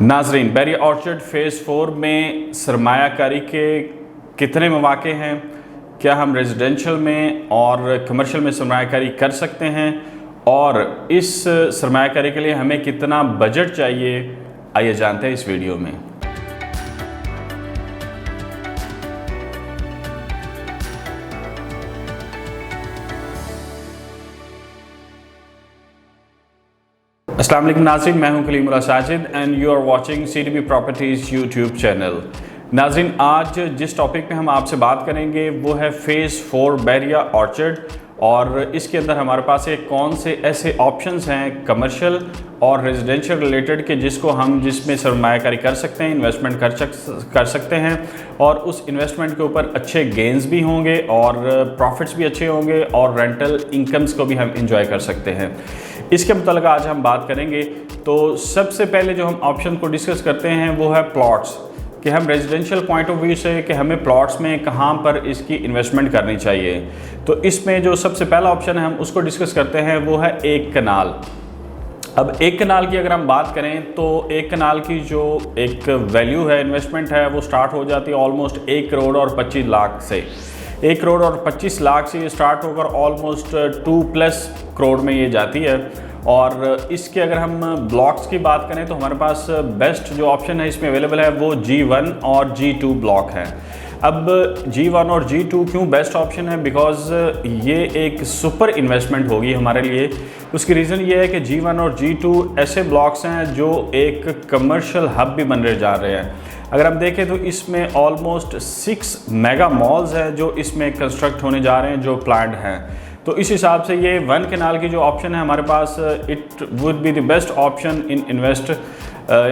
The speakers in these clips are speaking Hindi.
नाजरीन, बैरिया ऑर्चर्ड फ़ेज़ 4 में सरमायाकारी के कितने मौक़े हैं, क्या हम रेजिडेंशियल में और कमर्शियल में सरमायाकारी कर सकते हैं और इस सरमायाकारी के लिए हमें कितना बजट चाहिए, आइए जानते हैं इस वीडियो में। अस्सलाम वालेकुम नाज़रीन, मैं हूं Kalimullah Sajid and you are watching CDB properties YouTube channel. नाज़रीन, आज जिस टॉपिक पे हम आपसे बात करेंगे वो है फ़ेज़ 4 बैरिया ऑर्चर्ड, और इसके अंदर हमारे पास एक कौन से ऐसे ऑप्शंस हैं कमर्शियल और रेजिडेंशियल रिलेटेड के जिसमें सरमायाकारी कर सकते हैं, इन्वेस्टमेंट कर सकते हैं और उस इन्वेस्टमेंट के ऊपर अच्छे गेंस भी होंगे और प्रॉफिट्स भी अच्छे होंगे और रेंटल इनकम्स को भी हम इंजॉय कर सकते हैं। इसके मुताल्लिक़ आज हम बात करेंगे। तो सबसे पहले जो हम ऑप्शन को डिस्कस करते हैं वो है प्लॉट्स, कि हम रेजिडेंशियल पॉइंट ऑफ व्यू से कि हमें प्लॉट्स में कहाँ पर इसकी इन्वेस्टमेंट करनी चाहिए। तो इसमें जो सबसे पहला ऑप्शन है हम उसको डिस्कस करते हैं वो है एक कनाल। अब एक कनाल की अगर हम बात करें तो एक कनाल की जो एक वैल्यू है, इन्वेस्टमेंट है, वो स्टार्ट हो जाती है ऑलमोस्ट 1 करोड़ और 25 लाख से। 1 करोड़ और 25 लाख से ये स्टार्ट होकर ऑलमोस्ट 2+ करोड़ में ये जाती है। और इसके अगर हम ब्लॉक्स की बात करें तो हमारे पास बेस्ट जो ऑप्शन है इसमें अवेलेबल है वो G1 और G2 ब्लॉक है। अब G1 और G2 क्यों बेस्ट ऑप्शन है? बिकॉज़ ये एक सुपर इन्वेस्टमेंट होगी हमारे लिए। उसकी रीज़न ये है कि G1 और G2 ऐसे ब्लॉक्स हैं जो एक कमर्शियल हब भी बनने जा रहे हैं। अगर हम देखें तो इसमें ऑलमोस्ट 6 मेगा मॉल्स हैं जो इसमें कंस्ट्रक्ट होने जा रहे हैं, जो प्लान्ड हैं। तो इस हिसाब से ये 1 कनाल की जो ऑप्शन है हमारे पास, it would be the best option in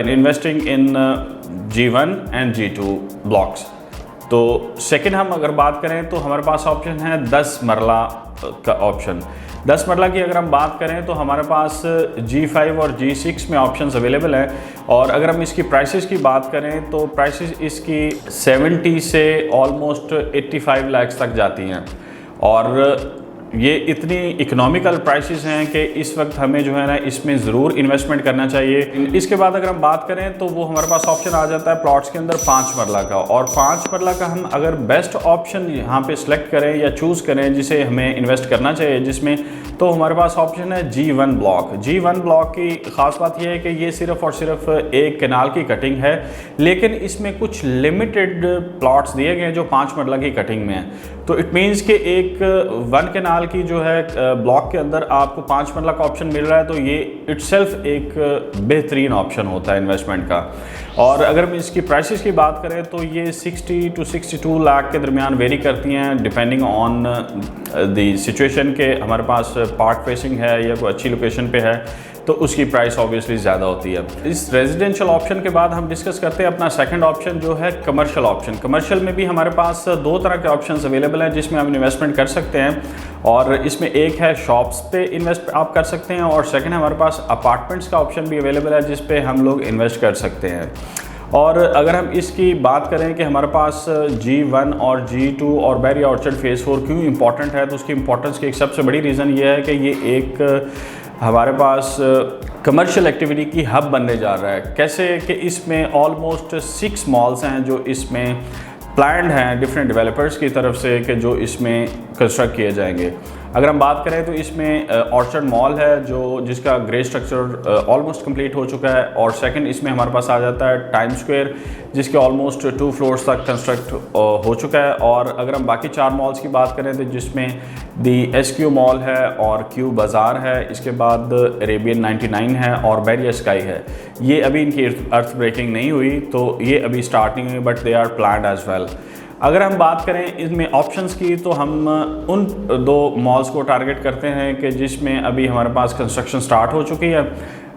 investing in G1 and G2 blocks. तो सेकंड हम अगर बात करें तो हमारे पास ऑप्शन है 10 मरला का ऑप्शन। 10 मरला की अगर हम बात करें तो हमारे पास G5 और G6 में ऑप्शंस अवेलेबल हैं। और अगर हम इसकी प्राइसेस की बात करें तो प्राइसेस इसकी 70 से ऑलमोस्ट 85 लाख तक जाती हैं। और ये इतनी इकोनॉमिकल प्राइसेस हैं कि इस वक्त हमें जो है ना इसमें ज़रूर इन्वेस्टमेंट करना चाहिए। इसके बाद अगर हम बात करें तो वो हमारे पास ऑप्शन आ जाता है प्लॉट्स के अंदर 5 मरला का। और 5 मरला का हम अगर बेस्ट ऑप्शन यहाँ पे सिलेक्ट करें या चूज़ करें जिसे हमें इन्वेस्ट करना चाहिए जिसमें, तो हमारे पास ऑप्शन है G1 ब्लॉक। G1 ब्लॉक की ख़ास बात यह है कि ये सिर्फ़ और सिर्फ एक कनाल की कटिंग है, लेकिन इसमें कुछ लिमिटेड प्लॉट्स दिए गए हैं जो 5 मरला की कटिंग में हैं। तो इट मीन्स कि एक 1 कनाल की जो है ब्लॉक के अंदर आपको 5 मरला का ऑप्शन मिल रहा है, तो ये इटसेल्फ एक बेहतरीन ऑप्शन होता है इन्वेस्टमेंट का। और अगर हम इसकी प्राइसेस की बात करें तो ये 60 to 62 लाख के दरमियान वेरी करती हैं डिपेंडिंग ऑन द सिचुएशन के हमारे पास पार्क फेसिंग है या कोई अच्छी लोकेशन पे है तो उसकी प्राइस ऑब्वियसली ज़्यादा होती है। इस रेजिडेंशियल ऑप्शन के बाद हम डिस्कस करते हैं अपना सेकंड ऑप्शन जो है कमर्शियल ऑप्शन। कमर्शियल में भी हमारे पास 2 तरह के ऑप्शंस अवेलेबल हैं जिसमें हम इन्वेस्टमेंट कर सकते हैं। और इसमें एक है शॉप्स पे इन्वेस्ट आप कर सकते हैं और सेकंड हमारे पास अपार्टमेंट्स का ऑप्शन भी अवेलेबल है जिस पे हम लोग इन्वेस्ट कर सकते हैं। और अगर हम इसकी बात करें कि हमारे पास G1 और G2 और बैरिया ऑर्चर्ड फ़ेज़ 4 क्यों इंपॉर्टेंट है, तो उसकी इंपॉर्टेंस की एक सबसे बड़ी रीज़न ये है कि ये एक हमारे पास कमर्शियल एक्टिविटी की हब बनने जा रहा है। कैसे कि इसमें ऑलमोस्ट 6 मॉल्स हैं जो इसमें प्लान्ड हैं डिफरेंट डेवलपर्स की तरफ से कि जो इसमें कंस्ट्रक्ट किए जाएंगे। अगर हम बात करें तो इसमें ऑर्चर्ड मॉल है जिसका ग्रे स्ट्रक्चर ऑलमोस्ट कंप्लीट हो चुका है। और सेकंड इसमें हमारे पास आ जाता है टाइम स्क्वायर जिसके ऑलमोस्ट 2 फ्लोर्स तक कंस्ट्रक्ट हो चुका है। और अगर हम बाकी 4 मॉल्स की बात करें तो जिसमें दी SQ मॉल है और Q बाज़ार है, इसके बाद अरेबियन 99 है और बैरिया स्काई है। ये अभी इनकी अर्थ ब्रेकिंग नहीं हुई, तो ये अभी स्टार्ट नहीं हुई, but they are planned as well. अगर हम बात करें इसमें ऑप्शंस की तो हम उन 2 मॉल्स को टारगेट करते हैं कि जिसमें अभी हमारे पास कंस्ट्रक्शन स्टार्ट हो चुकी है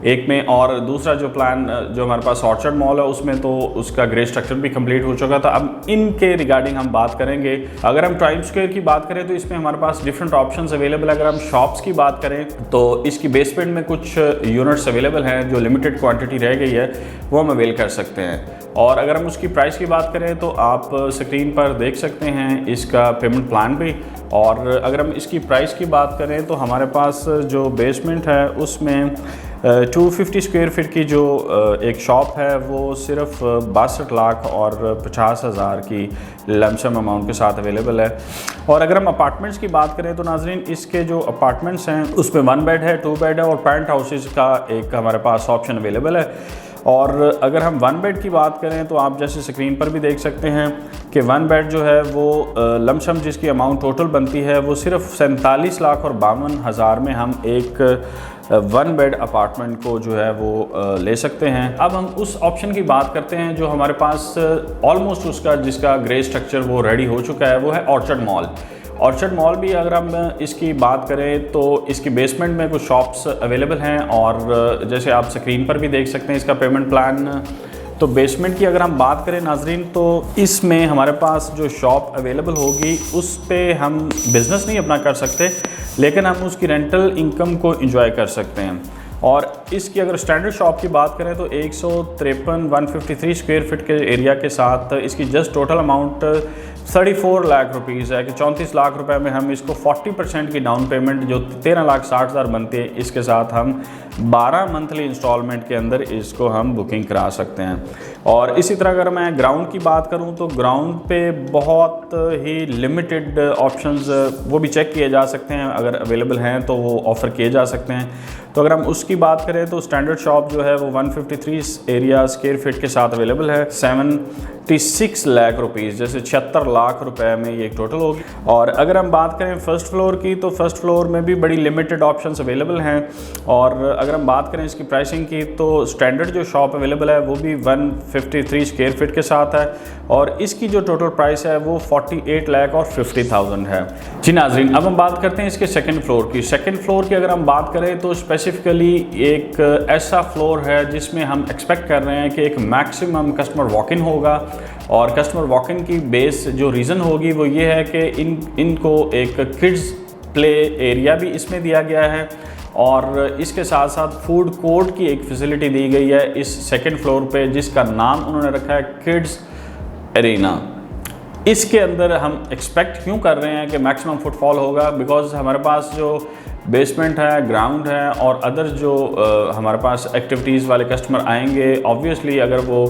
एक में, और दूसरा जो प्लान जो हमारे पास ऑर्चर्ड मॉल है उसमें तो उसका ग्रे स्ट्रक्चर भी कंप्लीट हो चुका था। अब इनके रिगार्डिंग हम बात करेंगे। अगर हम टाइम स्क्वायर की बात करें तो इसमें हमारे पास डिफरेंट ऑप्शंस अवेलेबल है। अगर हम शॉप्स की बात करें तो इसकी बेसमेंट में कुछ यूनिट्स अवेलेबल हैं जो लिमिटेड क्वांटिटी रह गई है, वो हम अवेल कर सकते हैं। और अगर हम उसकी प्राइस की बात करें तो आप स्क्रीन पर देख सकते हैं इसका पेमेंट प्लान भी। और अगर हम इसकी प्राइस की बात करें तो हमारे पास जो बेसमेंट है उसमें 250 स्क्वायर फीट की जो एक शॉप है वो सिर्फ 62 लाख और 50,000 की लमसम अमाउंट के साथ अवेलेबल है। और अगर हम अपार्टमेंट्स की बात करें तो नाजरीन इसके जो अपार्टमेंट्स हैं उसमें 1 बेड है, 2 बेड है और पेंट हाउसेज का एक हमारे पास ऑप्शन अवेलेबल है। और अगर हम 1 बेड की बात करें तो आप जैसे स्क्रीन पर भी देख सकते हैं कि 1 बेड जो है वो लमसम जिसकी अमाउंट टोटल बनती है वो सिर्फ 47 लाख और 52,000 में हम एक 1 बेड अपार्टमेंट को जो है वो ले सकते हैं। अब हम उस ऑप्शन की बात करते हैं जो हमारे पास ऑलमोस्ट उसका जिसका ग्रे स्ट्रक्चर वो रेडी हो चुका है, वो है ऑर्चर्ड मॉल। ऑर्चर्ड मॉल भी अगर हम इसकी बात करें तो इसकी बेसमेंट में कुछ शॉप्स अवेलेबल हैं और जैसे आप स्क्रीन पर भी देख सकते हैं इसका पेमेंट प्लान। तो बेसमेंट की अगर हम बात करें नाजरीन तो इसमें हमारे पास जो शॉप अवेलेबल होगी उस पे हम बिज़नेस नहीं अपना कर सकते, लेकिन हम उसकी रेंटल इनकम को एंजॉय कर सकते हैं। और इसकी अगर स्टैंडर्ड शॉप की बात करें तो 153 स्क्वायर फीट के एरिया के साथ इसकी just total amount 34 lakh rupees है कि 34 लाख रुपए में हम इसको 40% की डाउन पेमेंट जो 13,60,000 बनती है इसके साथ हम 12 मंथली इंस्टॉलमेंट के अंदर इसको हम बुकिंग करा सकते हैं। और इसी तरह अगर मैं ग्राउंड की बात करूं तो ग्राउंड पे बहुत ही लिमिटेड ऑप्शंस वो भी चेक किए जा सकते हैं, अगर अवेलेबल हैं तो वो ऑफ़र किए जा सकते हैं। तो अगर हम उसकी बात करें तो स्टैंडर्ड शॉप जो है वो 153 एरिया स्क्वायर फीट के साथ अवेलेबल है 76 लाख रुपीज़, जैसे 76 लाख रुपए में ये टोटल होगी। और अगर हम बात करें फर्स्ट फ्लोर की तो फर्स्ट फ्लोर में भी बड़ी लिमिटेड ऑप्शंस अवेलेबल हैं। और अगर हम बात करें इसकी प्राइसिंग की तो स्टैंडर्ड जो शॉप अवेलेबल है वो भी 153 स्क्वायर फीट के साथ है और इसकी जो टोटल प्राइस है वो 48 लाख और 50,000 है। जी नाजरीन, अब हम बात करते हैं इसके सेकंड फ्लोर की। सेकंड फ्लोर की अगर हम बात करें तो स्पेसिफिकली एक ऐसा फ्लोर है जिसमें हम एक्सपेक्ट कर रहे हैं कि एक मैक्सिमम कस्टमर वॉक इन होगा। और कस्टमर वॉक इन की बेस जो रीज़न होगी वो ये है कि इनको एक किड्स प्ले एरिया भी इसमें दिया गया है और इसके साथ साथ फूड कोर्ट की एक फैसिलिटी दी गई है इस सेकंड फ्लोर पे, जिसका नाम उन्होंने रखा है किड्स एरिना। इसके अंदर हम एक्सपेक्ट क्यों कर रहे हैं कि मैक्सिमम फुटफॉल होगा, बिकॉज हमारे पास जो बेसमेंट है, ग्राउंड है और अदर जो हमारे पास एक्टिविटीज़ वाले कस्टमर आएंगे, ऑब्वियसली अगर वो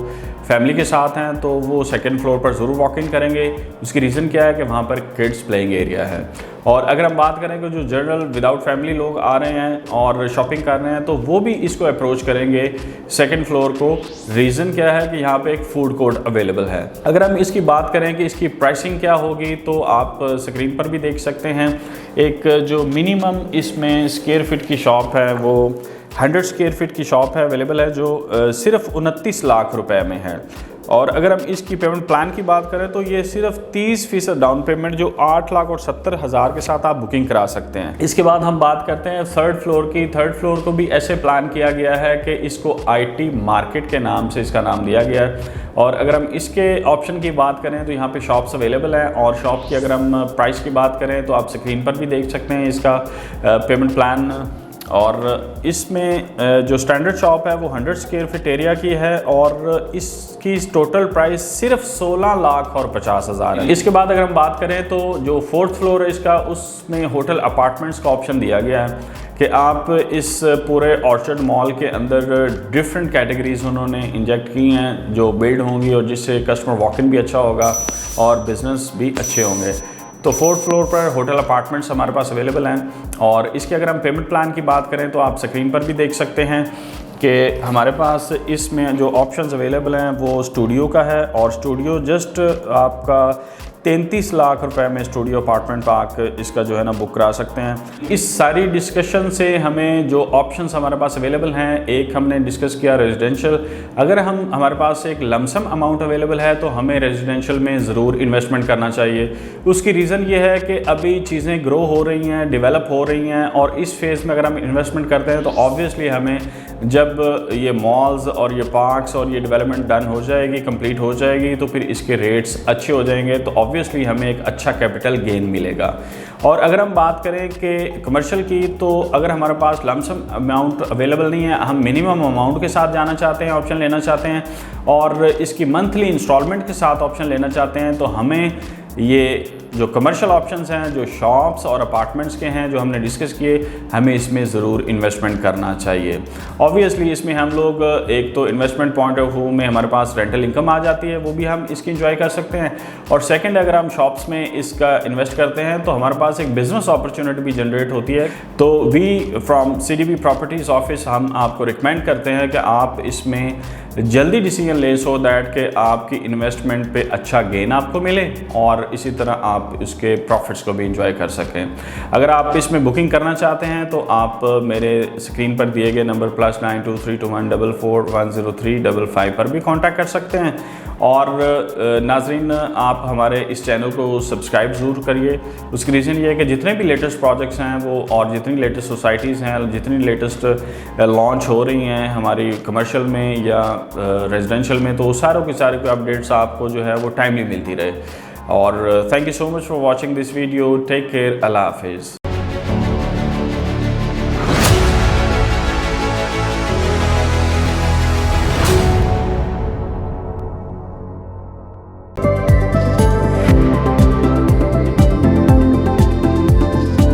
फैमिली के साथ हैं तो वो सेकंड फ्लोर पर ज़रूर वॉक इन करेंगे। उसकी रीज़न क्या है कि वहाँ पर किड्स प्लेइंग एरिया है। और अगर हम बात करें कि जो जनरल विदाउट फैमिली लोग आ रहे हैं और शॉपिंग कर रहे हैं तो वो भी इसको अप्रोच करेंगे सेकंड फ्लोर को। रीज़न क्या है कि यहाँ पे एक फूड कोर्ट अवेलेबल है। अगर हम इसकी बात करें कि इसकी प्राइसिंग क्या होगी तो आप स्क्रीन पर भी देख सकते हैं। एक जो मिनिमम इसमें स्क्वायर फीट की शॉप है वो 100 स्क्वायर फीट की शॉप है अवेलेबल है जो सिर्फ 29 लाख रुपए में है। और अगर हम इसकी पेमेंट प्लान की बात करें तो ये सिर्फ 30% डाउन पेमेंट जो 8 लाख और 70,000 के साथ आप बुकिंग करा सकते हैं। इसके बाद हम बात करते हैं थर्ड फ्लोर की। थर्ड फ्लोर को भी ऐसे प्लान किया गया है कि इसको IT मार्केट के नाम से इसका नाम दिया गया है। और अगर हम इसके ऑप्शन की बात करें तो यहाँ पे शॉप्स अवेलेबल हैं और शॉप की अगर हम प्राइस की बात करें तो आप स्क्रीन पर भी देख सकते हैं इसका पेमेंट प्लान। और इसमें जो स्टैंडर्ड शॉप है वो 100 स्क्वायर फीट एरिया की है और इसकी टोटल प्राइस सिर्फ 16 लाख और 50,000 है। इसके बाद अगर हम बात करें तो जो फोर्थ फ्लोर है इसका, उसमें होटल अपार्टमेंट्स का ऑप्शन दिया गया है कि आप इस पूरे ऑर्चर्ड मॉल के अंदर डिफरेंट कैटेगरीज उन्होंने इंजेक्ट की हैं जो बिल्ड होंगी और जिससे कस्टमर वॉक इन भी अच्छा होगा और बिज़नेस भी अच्छे होंगे। तो फोर्थ फ्लोर पर होटल अपार्टमेंट्स हमारे पास अवेलेबल हैं। और इसके अगर हम पेमेंट प्लान की बात करें तो आप स्क्रीन पर भी देख सकते हैं कि हमारे पास इसमें जो ऑप्शंस अवेलेबल हैं वो स्टूडियो का है और स्टूडियो जस्ट आपका 33 लाख रुपए में स्टूडियो अपार्टमेंट पार्क इसका जो है ना बुक करा सकते हैं। इस सारी डिस्कशन से हमें जो ऑप्शंस हमारे पास अवेलेबल हैं, एक हमने डिस्कस किया रेजिडेंशियल। अगर हमारे पास एक लमसम अमाउंट अवेलेबल है तो हमें रेजिडेंशियल में ज़रूर इन्वेस्टमेंट करना चाहिए। उसकी रीज़न ये है कि अभी चीज़ें ग्रो हो रही हैं, डेवलप हो रही हैं और इस फेज़ में अगर हम इन्वेस्टमेंट करते हैं तो ऑब्वियसली हमें जब ये मॉल्स और ये पार्क्स और ये डेवलपमेंट डन हो जाएगी, कंप्लीट हो जाएगी, तो फिर इसके रेट्स अच्छे हो जाएंगे तो ऑब्वियसली हमें एक अच्छा कैपिटल गेन मिलेगा। और अगर हम बात करें कि कमर्शियल की, तो अगर हमारे पास लमसम अमाउंट अवेलेबल नहीं है, हम मिनिमम अमाउंट के साथ जाना चाहते हैं, ऑप्शन लेना चाहते हैं और इसकी मंथली इंस्टॉलमेंट के साथ ऑप्शन लेना चाहते हैं, तो हमें ये जो कमर्शियल ऑप्शंस हैं, जो शॉप्स और अपार्टमेंट्स के हैं, जो हमने डिस्कस किए, हमें इसमें ज़रूर इन्वेस्टमेंट करना चाहिए। ऑब्वियसली इसमें हम लोग एक तो इन्वेस्टमेंट पॉइंट ऑफ व्यू में हमारे पास रेंटल इनकम आ जाती है, वो भी हम इसकी इंजॉय कर सकते हैं। और सेकंड, अगर हम शॉप्स में इसका इन्वेस्ट करते हैं तो हमारे पास एक बिजनेस अपॉर्चुनिटी भी जनरेट होती है। तो we from CDB properties office हम आपको रिकमेंड करते हैं कि आप इसमें जल्दी डिसीजन लें, सो दैट कि आपकी इन्वेस्टमेंट पे अच्छा गेन आपको मिले और इसी तरह आप इसके प्रॉफिट्स को भी इंजॉय कर सकें। अगर आप इसमें बुकिंग करना चाहते हैं तो आप मेरे स्क्रीन पर दिए गए नंबर +923214410355 पर भी कांटेक्ट कर सकते हैं। और नाजरीन, आप हमारे इस चैनल को सब्सक्राइब ज़रूर करिए। उसकी रीज़न ये है कि जितने भी लेटेस्ट प्रोजेक्ट्स हैं वो, और जितनी लेटेस्ट सोसाइटीज़ हैं, जितनी लेटेस्ट लॉन्च हो रही हैं हमारी कमर्शियल में या रेजिडेंशियल में, तो सारों की सारी अपडेट्स आपको जो है वो टाइमली मिलती रहे। और thank you so much for watching this video. Take care. अल्लाह हाफिज़।